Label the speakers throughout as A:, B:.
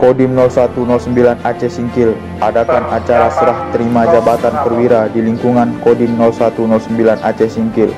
A: Kodim 0109 Aceh Singkil adakan acara serah terima jabatan perwira di lingkungan Kodim 0109 Aceh Singkil.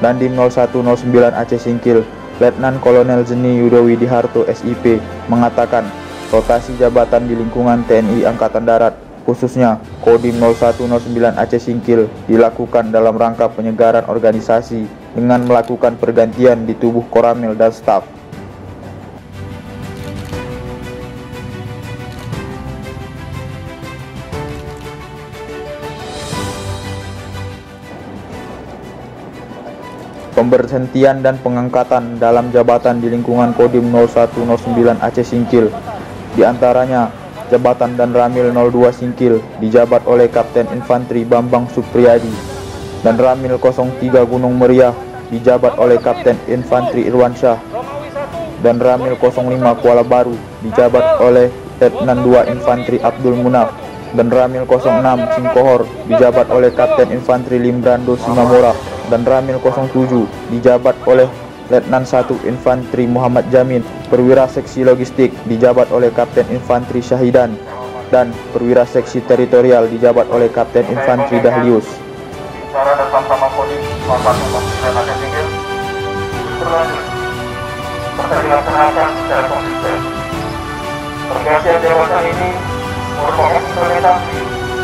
A: Dandim 0109 Aceh Singkil, Letnan Kolonel Zeni Yudo Widiharto SIP mengatakan rotasi jabatan di lingkungan TNI Angkatan Darat, khususnya Kodim 0109 Aceh Singkil, dilakukan dalam rangka penyegaran organisasi dengan melakukan pergantian di tubuh koramil dan staf. Pemberhentian dan pengangkatan dalam jabatan di lingkungan Kodim 0109 Aceh Singkil, diantaranya jabatan dan Ramil 02 Singkil dijabat oleh Kapten Infantri Bambang Supriyadi, dan Ramil 03 Gunung Meriah dijabat oleh Kapten Infantri Irwansyah, dan Ramil 05 Kuala Baru dijabat oleh Letnan 2 Infantri Abdul Munaf, dan Ramil 06 Singkohor dijabat oleh Kapten Infantri Limbrando Simamora, dan Ramil 07 dijabat oleh Letnan 1 Infantri Muhammad Jamin. Perwira Seksi Logistik dijabat oleh Kapten Infantri Syahidan, dan Perwira Seksi Teritorial dijabat oleh Kapten Infantri Dahlius.
B: Bicara dan sama Kodim 0109 Aceh Singkil berlanjut serta dilaksanakan secara konsisten. Pergantian jabatan ini merupakan implementasi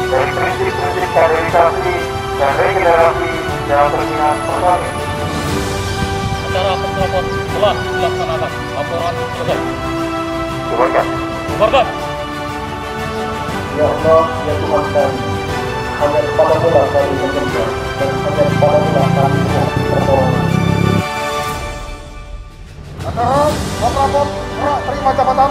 B: dari prinsip-prinsip kaderisasi dan regenerasi dalam pembinaan personil.
C: Acara penerapan telah dilaksanakan. Laporan selesai.
B: Bubarkan.
C: Bubarkan.
D: Ya Allah, ya Tuhan kami, hanya kepadamu kami bekerja, dan hanya kepadamu kami mohon pertolongan.
B: Acara kontraport terima jabatan.